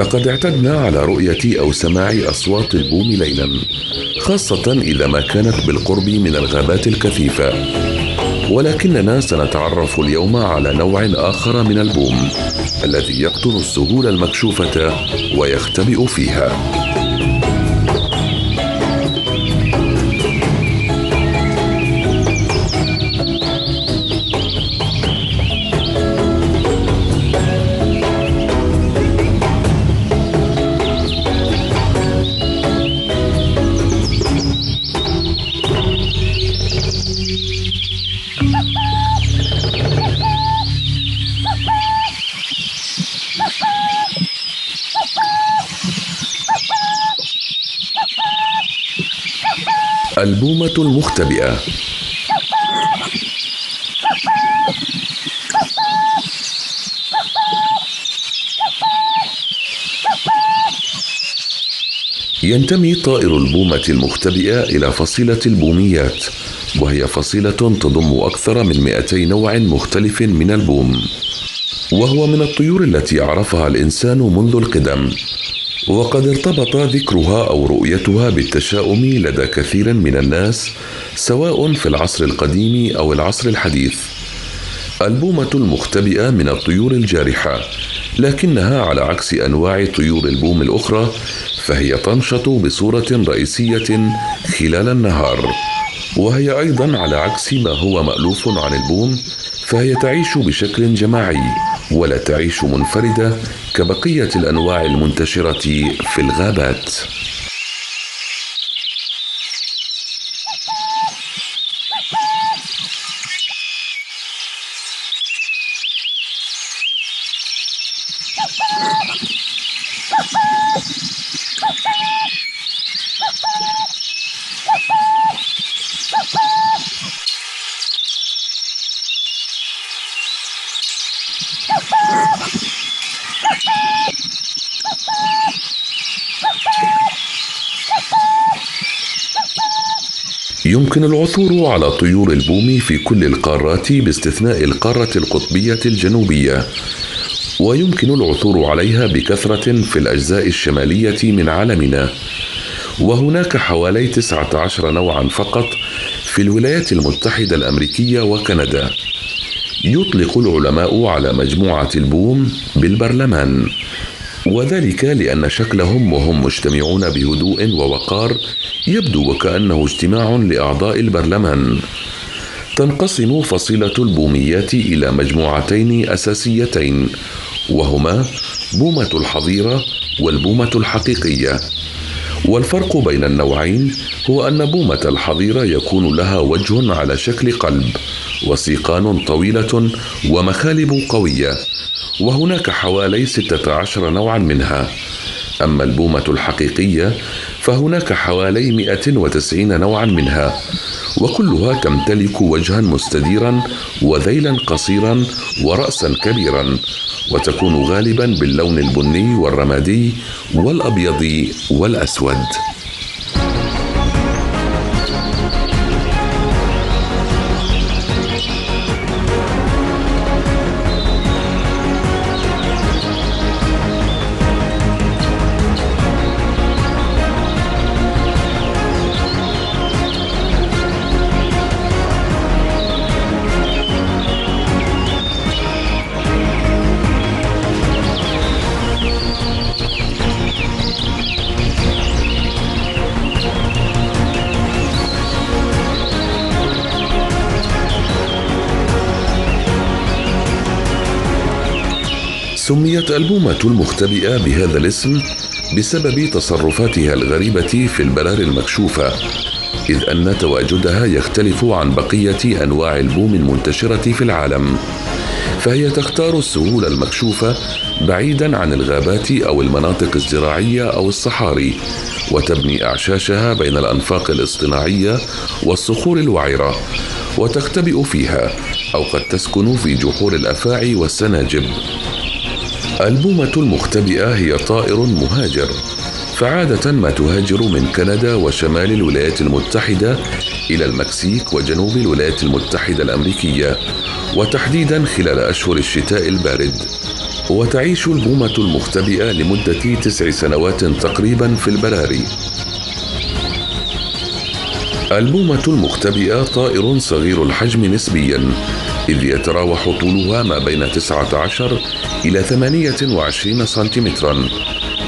لقد اعتدنا على رؤية أو سماع أصوات البوم ليلا، خاصة إذا ما كانت بالقرب من الغابات الكثيفة، ولكننا سنتعرف اليوم على نوع آخر من البوم الذي يقطن السهول المكشوفة ويختبئ فيها. البومة المختبئة. ينتمي طائر البومة المختبئة إلى فصيلة البوميات، وهي فصيلة تضم أكثر من 200 نوع مختلف من البوم، وهو من الطيور التي عرفها الإنسان منذ القدم، وقد ارتبط ذكرها أو رؤيتها بالتشاؤم لدى كثير من الناس سواء في العصر القديم أو العصر الحديث. البومة المختبئة من الطيور الجارحة، لكنها على عكس أنواع طيور البوم الأخرى فهي تنشط بصورة رئيسية خلال النهار، وهي أيضا على عكس ما هو مألوف عن البوم فهي تعيش بشكل جماعي ولا تعيش منفردة كبقية الأنواع المنتشرة في الغابات. يمكن العثور على طيور البوم في كل القارات باستثناء القارة القطبية الجنوبية، ويمكن العثور عليها بكثرة في الأجزاء الشمالية من عالمنا، وهناك حوالي 19 نوعا فقط في الولايات المتحدة الأمريكية وكندا. يطلق العلماء على مجموعة البوم بالبرلمان، وذلك لأن شكلهم وهم مجتمعون بهدوء ووقار يبدو وكأنه اجتماع لأعضاء البرلمان. تنقسم فصيلة البوميات إلى مجموعتين أساسيتين، وهما بومة الحظيرة والبومة الحقيقية، والفرق بين النوعين هو أن بومة الحظيرة يكون لها وجه على شكل قلب وسيقان طويلة ومخالب قوية، وهناك حوالي 16 نوعا منها. أما البومة الحقيقية فهناك حوالي 190 نوعا منها، وكلها تمتلك وجها مستديرا وذيلا قصيرا ورأسا كبيرا، وتكون غالبا باللون البني والرمادي والأبيض والأسود. سميت البومة المختبئة بهذا الاسم بسبب تصرفاتها الغريبة في البرار المكشوفة، إذ أن تواجدها يختلف عن بقية أنواع البوم المنتشرة في العالم، فهي تختار السهول المكشوفة بعيدا عن الغابات أو المناطق الزراعية أو الصحاري، وتبني أعشاشها بين الأنفاق الاصطناعية والصخور الوعرة وتختبئ فيها، أو قد تسكن في جحور الأفاعي والسناجب. البومة المختبئة هي طائر مهاجر، فعادة ما تهاجر من كندا وشمال الولايات المتحدة إلى المكسيك وجنوب الولايات المتحدة الأمريكية، وتحديدا خلال أشهر الشتاء البارد. وتعيش البومة المختبئة لمدة 9 سنوات تقريبا في البراري. البومة المختبئة طائر صغير الحجم نسبيا، إذ يتراوح طولها ما بين 19 إلى 28 سنتيمترا،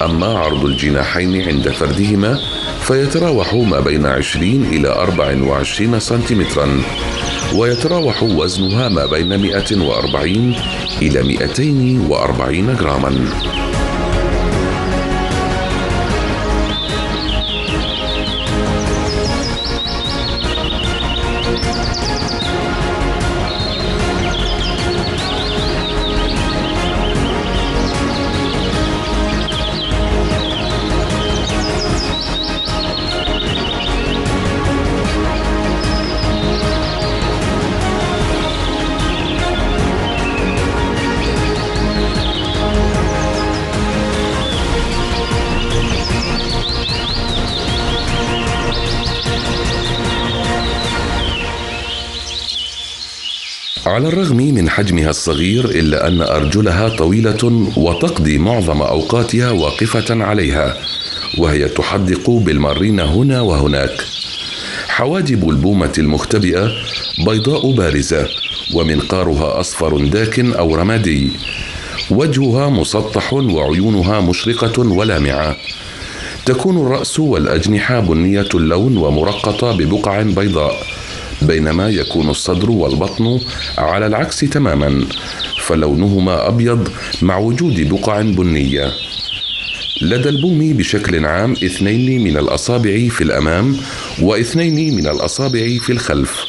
أما عرض الجناحين عند فردهما فيتراوح ما بين 20 إلى 24 سنتيمترا، ويتراوح وزنها ما بين 140 إلى 240 جراما. على الرغم من حجمها الصغير إلا أن أرجلها طويلة وتقضي معظم أوقاتها واقفة عليها، وهي تحدق بالمرين هنا وهناك. حواجب البومة المختبئة بيضاء بارزة، ومنقارها أصفر داكن أو رمادي. وجهها مسطح وعيونها مشرقة ولامعة. تكون الرأس والأجنحة بنية اللون ومرقطة ببقع بيضاء، بينما يكون الصدر والبطن على العكس تماما، فلونهما أبيض مع وجود بقع بنية. لدى البوم بشكل عام 2 من الأصابع في الأمام و2 من الأصابع في الخلف،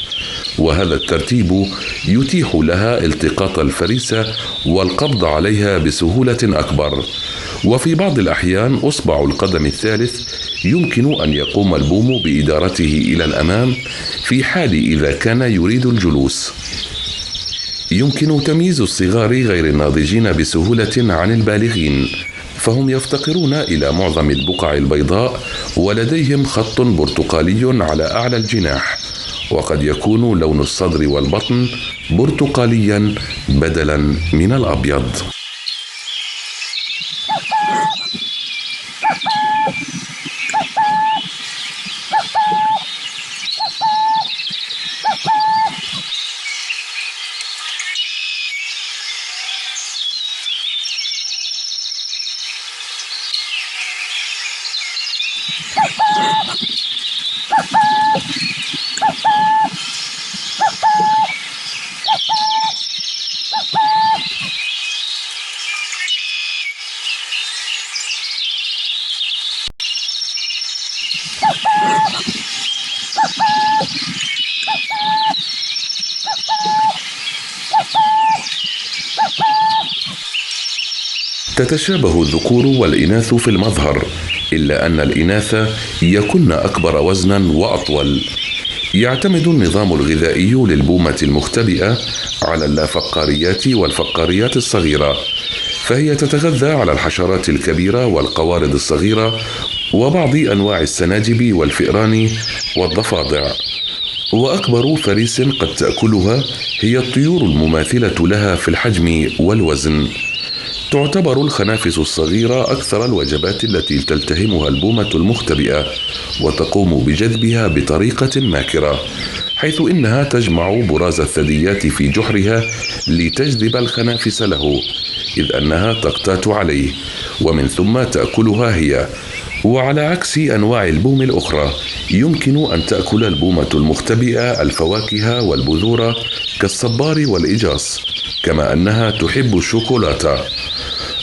وهذا الترتيب يتيح لها التقاط الفريسة والقبض عليها بسهولة أكبر. وفي بعض الأحيان أصبع القدم الثالث يمكن أن يقوم البوم بإدارته إلى الأمام في حال إذا كان يريد الجلوس. يمكن تمييز الصغار غير الناضجين بسهولة عن البالغين، فهم يفتقرون إلى معظم البقع البيضاء، ولديهم خط برتقالي على أعلى الجناح، وقد يكون لون الصدر والبطن برتقاليا بدلا من الأبيض. تتشابه الذكور والإناث في المظهر، إلا أن الإناث يكن أكبر وزنا وأطول. يعتمد النظام الغذائي للبومة المختبئة على اللافقاريات والفقاريات الصغيرة، فهي تتغذى على الحشرات الكبيرة والقوارض الصغيرة وبعض أنواع السناجب والفئران والضفادع. وأكبر فريس قد تأكلها هي الطيور المماثلة لها في الحجم والوزن. تعتبر الخنافس الصغيرة أكثر الوجبات التي تلتهمها البومة المختبئة، وتقوم بجذبها بطريقة ماكرة، حيث إنها تجمع براز الثدييات في جحرها لتجذب الخنافس له، إذ أنها تقتات عليه، ومن ثم تأكلها هي. وعلى عكس أنواع البوم الأخرى، يمكن أن تأكل البومة المختبئة الفواكه والبذور كالصبار والإجاص، كما أنها تحب الشوكولاتة.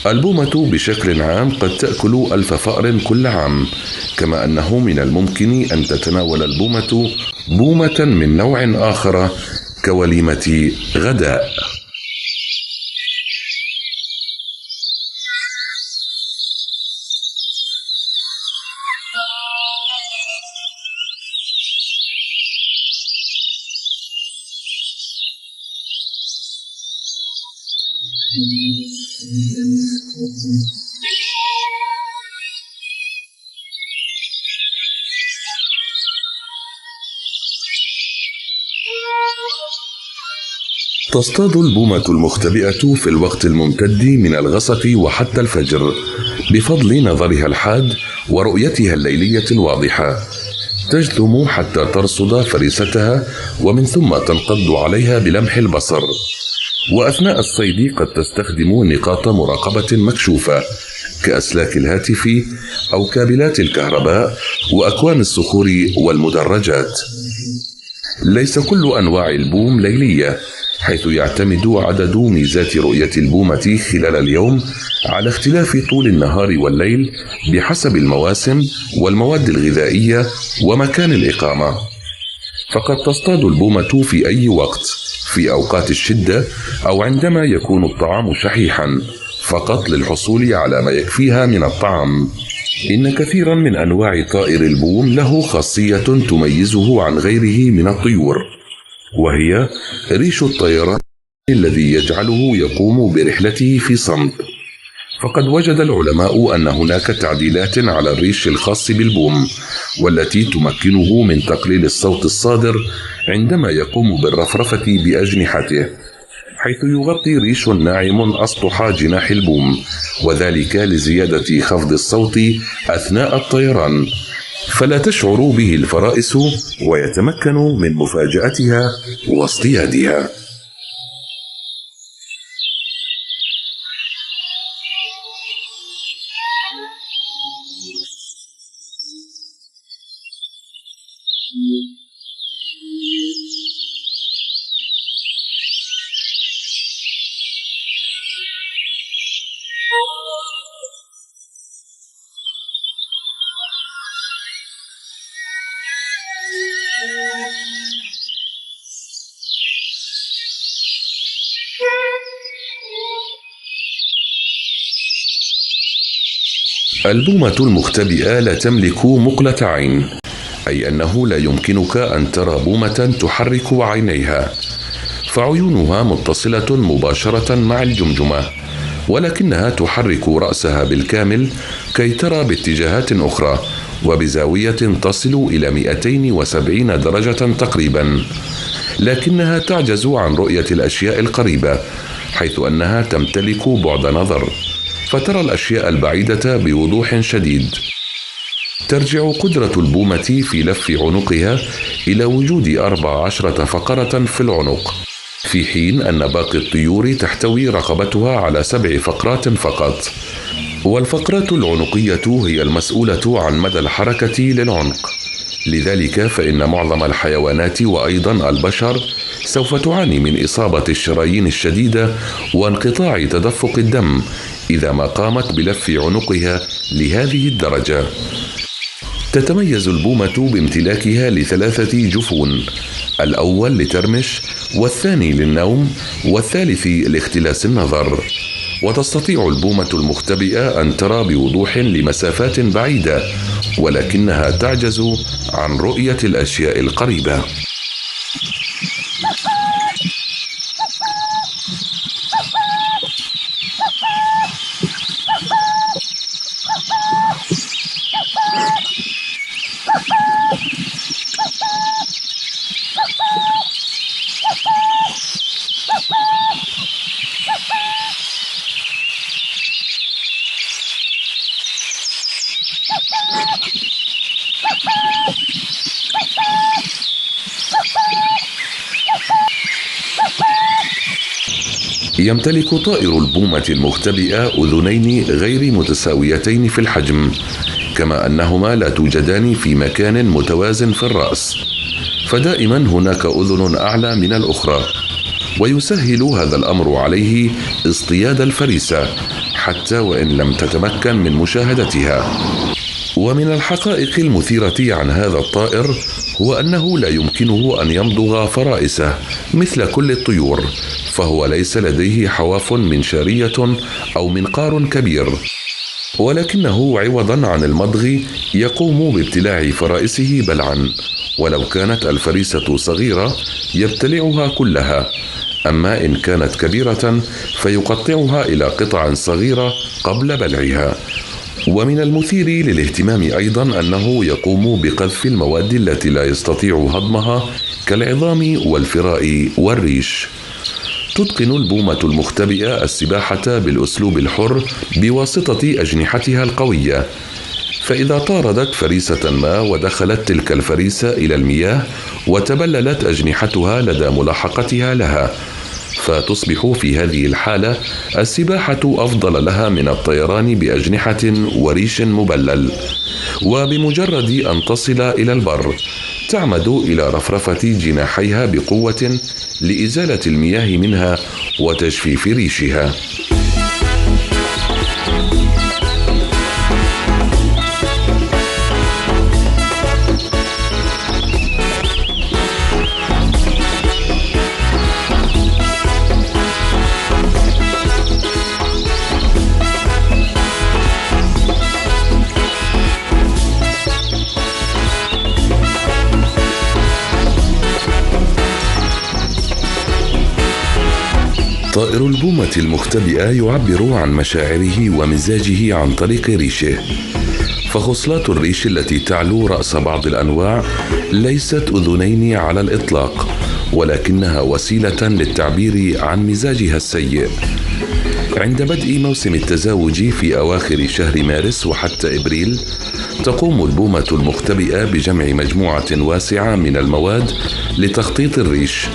البومة بشكل عام قد تأكل 1000 فأر كل عام، كما أنه من الممكن أن تتناول البومة بومة من نوع آخر كوليمة غداء. تصطاد البومة المختبئة في الوقت الممتد من الغسق وحتى الفجر بفضل نظرها الحاد ورؤيتها الليلية الواضحة. تجثم حتى ترصد فريستها ومن ثم تنقض عليها بلمح البصر. وأثناء الصيد قد تستخدم نقاط مراقبة مكشوفة كأسلاك الهاتف أو كابلات الكهرباء وأكوام الصخور والمدرجات. ليس كل أنواع البوم ليلية، حيث يعتمد عدد ميزات رؤية البومة خلال اليوم على اختلاف طول النهار والليل بحسب المواسم والمواد الغذائية ومكان الإقامة. فقد تصطاد البومة في أي وقت في أوقات الشدة أو عندما يكون الطعام شحيحا فقط للحصول على ما يكفيها من الطعام. إن كثيرا من أنواع طائر البوم له خاصية تميزه عن غيره من الطيور، وهي ريش الطيران الذي يجعله يقوم برحلته في صمت. فقد وجد العلماء أن هناك تعديلات على الريش الخاص بالبوم، والتي تمكنه من تقليل الصوت الصادر عندما يقوم بالرفرفة بأجنحته، حيث يغطي ريش ناعم أسطح جناح البوم، وذلك لزيادة خفض الصوت أثناء الطيران، فلا تشعر به الفرائس ويتمكن من مفاجأتها واصطيادها. البومة المختبئة لا تملك مقلة عين، أي أنه لا يمكنك أن ترى بومة تحرك عينيها، فعيونها متصلة مباشرة مع الجمجمة، ولكنها تحرك رأسها بالكامل كي ترى باتجاهات أخرى وبزاوية تصل إلى 270 درجة تقريبا، لكنها تعجز عن رؤية الأشياء القريبة، حيث أنها تمتلك بعد نظر فترى الأشياء البعيدة بوضوح شديد. ترجع قدرة البومة في لف عنقها إلى وجود 14 فقرة في العنق، في حين أن باقي الطيور تحتوي رقبتها على 7 فقرات فقط. والفقرات العنقية هي المسؤولة عن مدى الحركة للعنق، لذلك فإن معظم الحيوانات وأيضا البشر سوف تعاني من إصابة الشرايين الشديدة وانقطاع تدفق الدم إذا ما قامت بلف عنقها لهذه الدرجة. تتميز البومة بامتلاكها ل3 جفون، الأول لترمش، والثاني للنوم، والثالث لاختلاس النظر. وتستطيع البومة المختبئة أن ترى بوضوح لمسافات بعيدة، ولكنها تعجز عن رؤية الأشياء القريبة. يمتلك طائر البومة المختبئة أذنين غير متساويتين في الحجم، كما أنهما لا توجدان في مكان متوازن في الرأس، فدائما هناك أذن أعلى من الأخرى، ويسهل هذا الأمر عليه اصطياد الفريسة حتى وإن لم تتمكن من مشاهدتها. ومن الحقائق المثيرة عن هذا الطائر هو أنه لا يمكنه أن يمضغ فرائسه مثل كل الطيور، فهو ليس لديه حواف منشارية أو منقار كبير، ولكنه عوضا عن المضغ يقوم بابتلاع فرائسه بلعا، ولو كانت الفريسة صغيرة يبتلعها كلها، أما إن كانت كبيرة فيقطعها إلى قطع صغيرة قبل بلعها. ومن المثير للاهتمام أيضا أنه يقوم بقذف المواد التي لا يستطيع هضمها كالعظام والفراء والريش. تتقن البومة المختبئة السباحة بالأسلوب الحر بواسطة أجنحتها القوية، فإذا طاردت فريسة ما ودخلت تلك الفريسة إلى المياه وتبللت أجنحتها لدى ملاحقتها لها، فتصبح في هذه الحالة السباحة أفضل لها من الطيران بأجنحة وريش مبلل. وبمجرد أن تصل إلى البر تعمد إلى رفرفة جناحيها بقوة لإزالة المياه منها وتجفيف ريشها. طائر البومة المختبئة يعبر عن مشاعره ومزاجه عن طريق ريشه، فخصلات الريش التي تعلو رأس بعض الأنواع ليست أذنين على الإطلاق، ولكنها وسيلة للتعبير عن مزاجها السيء. عند بدء موسم التزاوج في أواخر شهر مارس وحتى إبريل تقوم البومة المختبئة بجمع مجموعة واسعة من المواد لتخطيط الريش،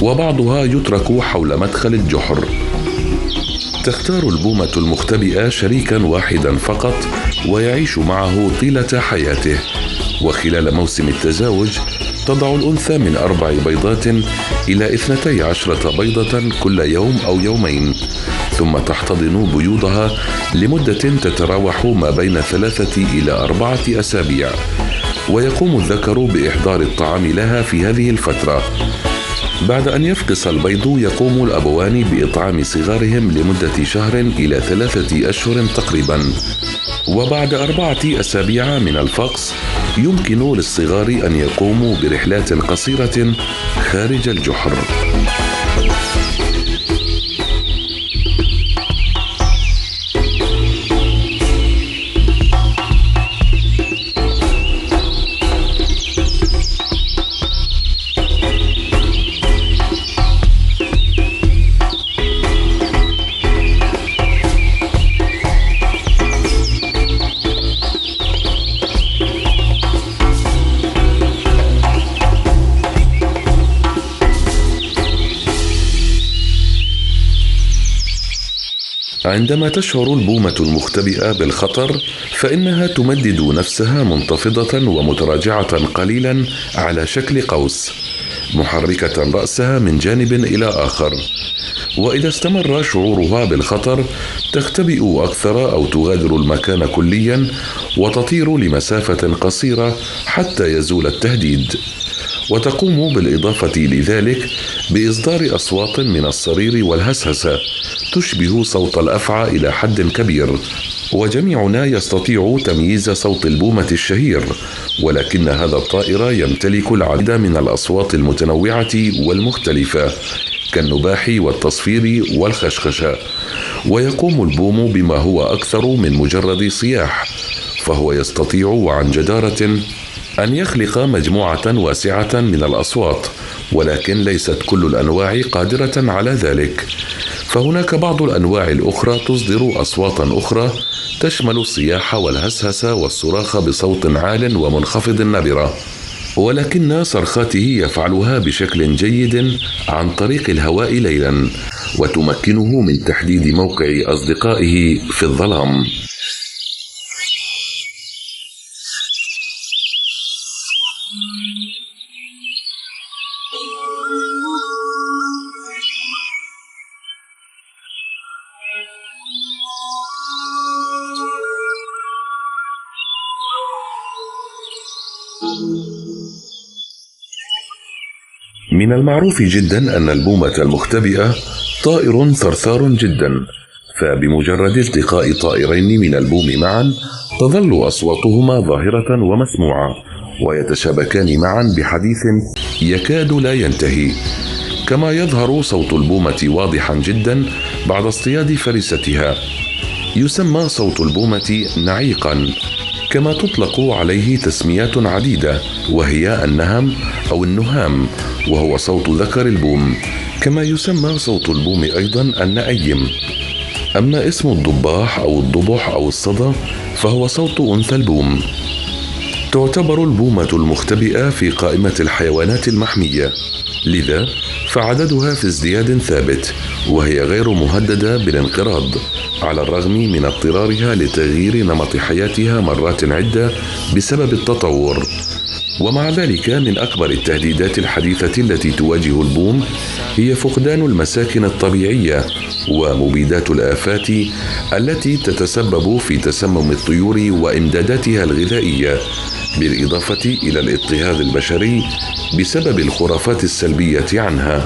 وبعضها يترك حول مدخل الجحر. تختار البومة المختبئة شريكا واحدا فقط ويعيش معه طيلة حياته، وخلال موسم التزاوج تضع الأنثى من 4 بيضات إلى 12 بيضة كل يوم أو يومين، ثم تحتضن بيوضها لمدة تتراوح ما بين 3 إلى 4 أسابيع، ويقوم الذكر بإحضار الطعام لها في هذه الفترة. بعد أن يفقس البيض يقوم الأبوان بإطعام صغارهم لمدة شهر إلى 3 أشهر تقريبا، وبعد 4 أسابيع من الفقس يمكن للصغار أن يقوموا برحلات قصيرة خارج الجحر. عندما تشعر البومة المختبئة بالخطر فإنها تمدد نفسها منتفضة ومتراجعة قليلا على شكل قوس، محركة رأسها من جانب إلى آخر، وإذا استمر شعورها بالخطر تختبئ أكثر أو تغادر المكان كليا وتطير لمسافة قصيرة حتى يزول التهديد. وتقوم بالإضافة لذلك بإصدار أصوات من الصرير والهسهسة تشبه صوت الأفعى إلى حد كبير، وجميعنا يستطيع تمييز صوت البومة الشهير، ولكن هذا الطائر يمتلك العديد من الأصوات المتنوعة والمختلفة كالنباح والتصفير والخشخشة. ويقوم البوم بما هو أكثر من مجرد صياح، فهو يستطيع عن جدارة أن يخلق مجموعة واسعة من الأصوات، ولكن ليست كل الأنواع قادرة على ذلك، فهناك بعض الأنواع الأخرى تصدر أصواتا أخرى تشمل الصياح والهسهس والصراخ بصوت عال ومنخفض النبرة، ولكن صرخاته يفعلها بشكل جيد عن طريق الهواء ليلا، وتمكنه من تحديد موقع أصدقائه في الظلام. من المعروف جدا أن البومة المختبئة طائر ثرثار جدا، فبمجرد التقاء طائرين من البوم معا تظل أصواتهما ظاهرة ومسموعة، ويتشابكان معا بحديث يكاد لا ينتهي. كما يظهر صوت البومة واضحا جدا بعد اصطياد فريستها. يسمى صوت البومة نعيقا، كما تطلق عليه تسميات عديدة، وهي النهم أو النهام، وهو صوت ذكر البوم. كما يسمى صوت البوم أيضا النأيم. أما اسم الضباح أو الضبح أو الصدى فهو صوت أنثى البوم. تعتبر البومة المختبئة في قائمة الحيوانات المحمية، لذا فعددها في ازدياد ثابت، وهي غير مهددة بالانقراض على الرغم من اضطرارها لتغيير نمط حياتها مرات عدة بسبب التطور. ومع ذلك من أكبر التهديدات الحديثة التي تواجه البوم هي فقدان المساكن الطبيعية ومبيدات الآفات التي تتسبب في تسمم الطيور وإمداداتها الغذائية، بالإضافة إلى الاضطهاد البشري بسبب الخرافات السلبية عنها.